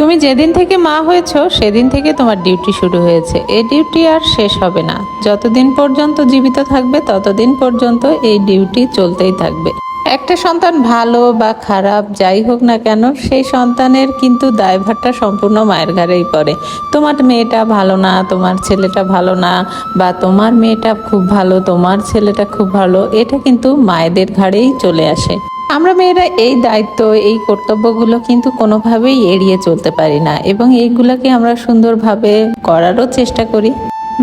তুমি যেদিন থেকে মা হয়েছো সেদিন থেকে তোমার ডিউটি শুরু হয়েছে। এই ডিউটি আর শেষ হবে না। যতদিন পর্যন্ত জীবিত থাকবে ততদিন পর্যন্ত এই ডিউটি চলতেই থাকবে। একটা সন্তান ভালো বা খারাপ যাই হোক না কেন, সেই সন্তানের কিন্তু দায়ভারটা সম্পূর্ণ মায়ের ঘাড়েই পড়ে। তোমার মেয়েটা ভালো না, তোমার ছেলেটা ভালো না, বা তোমার মেয়েটা খুব ভালো, তোমার ছেলেটা খুব ভালো, এটা কিন্তু মায়েদের ঘাড়েই চলে আসে। আমরা মেয়েরা এই দায়িত্ব, এই কর্তব্যগুলো কিন্তু কোনোভাবেই এড়িয়ে চলতে পারি না, এবং এইগুলোকে আমরা সুন্দরভাবে করারও চেষ্টা করি।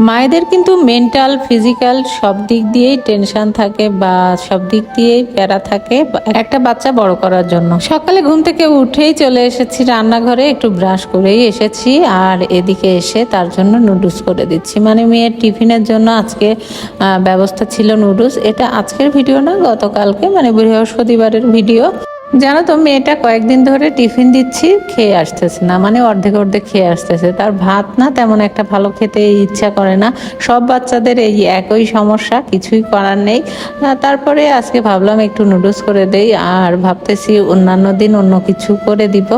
মায়েদের কিন্তু মেন্টাল, ফিজিক্যাল সব দিক দিয়েই টেনশন থাকে, বা সব দিক দিয়েই প্যারা থাকে একটা বাচ্চা বড় করার জন্য। সকালে ঘুম থেকে উঠেই চলে এসেছি রান্নাঘরে, একটু ব্রাশ করেই এসেছি, আর এদিকে এসে তার জন্য নুডলস করে দিচ্ছি। মানে মেয়ের টিফিনের জন্য আজকে ব্যবস্থা ছিল নুডলস। এটা আজকের ভিডিও না, গতকালকে মানে বৃহস্পতিবারের ভিডিও। জানো তো, মেয়েটা কয়েকদিন ধরে টিফিন দিচ্ছি, খেয়ে আসতেছে না, মানে অর্ধেক অর্ধেক খেয়ে আসতেছে। তার ভাত না তেমন একটা ভালো খেতে ইচ্ছা করে না। সব বাচ্চাদের এই একই সমস্যা, কিছুই করার নেই। তারপরে আজকে ভাবলাম একটু নুডলস করে দেই, আর ভাবতেছি অন্যান্য দিন অন্য কিছু করে দিব।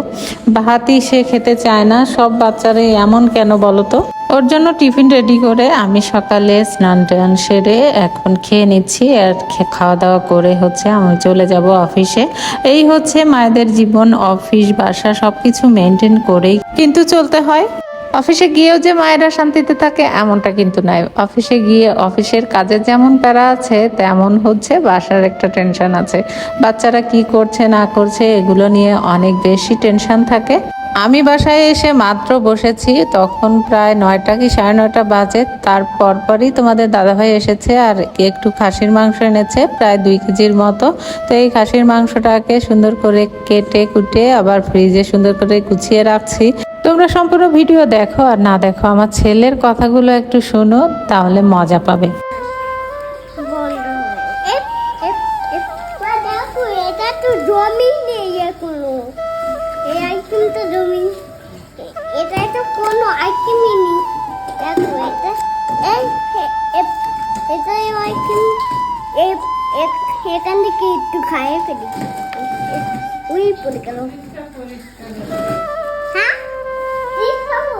ভাতই সে খেতে চায় না। সব বাচ্চারাই এমন কেন বলো তো? ওর জন্য টিফিন রেডি করে আমি সকালে স্নান টান সেরে এখন খেয়ে নিচ্ছি, আর খাওয়া দাওয়া করে আমি চলে যাব অফিসে। এই মায়েদের জীবন, অফিস বাসা সবকিছু মেনটেন করেই কিন্তু চলতে হয়। অফিসে গিয়েও যে মায়েরা শান্তিতে থাকে এমনটা কিন্তু নাই। অফিসে গিয়ে অফিসের কাজের যেমন প্যারা আছে, তেমন বাসার একটা টেনশন আছে। বাচ্চারা কি করছে না করছে এগুলো নিয়ে অনেক বেশি টেনশন থাকে। আমি বাসায় এসে মাত্র বসেছি, তখন প্রায় 9টা কি 9:30 বাজে। তার পরপরই তোমাদের দাদাভাই এসেছে, আর একটু খাসির মাংস এনেছে, প্রায় 2 কেজির মতো। তো এই খাসির মাংসটাকে সুন্দর করে কেটে কুটে আবার ফ্রিজে সুন্দর করে গুছিয়ে রাখছি। তোমরা সম্পূর্ণ ভিডিও দেখো, আর না দেখো আমার ছেলের কথাগুলো একটু শোনো, তাহলে মজা পাবে। জমি নেই এখনো, এই আইটেমটা জমি, এটাই তো কোনো আইটেমই নেই। দেখো এটা, এটাই আইটেম। এখান থেকে একটু খাইয়ে ফেলি, ওই পড়ে গেল। হ্যাঁ, এই খাবো।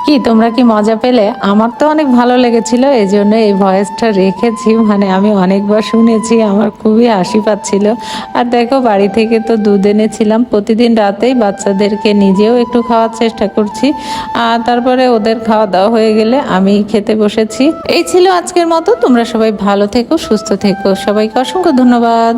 কি তোমরা কি মজা পেলে? আমার তো অনেক ভালো লেগেছিল, এই জন্য এই ভয়েসটা রেখেছি। মানে আমি অনেকবার শুনেছি, আমার খুবই হাসি পাচ্ছিল। আর দেখো, বাড়ি থেকে তো দুধ এনেছিলাম। প্রতিদিন রাতেই বাচ্চাদেরকে নিজেও একটু খাওয়ার চেষ্টা করছি, আর তারপরে ওদের খাওয়া দাওয়া হয়ে গেলে আমি খেতে বসেছি। এই ছিল আজকের মতো। তোমরা সবাই ভালো থেকো, সুস্থ থেকো। সবাইকে অসংখ্য ধন্যবাদ।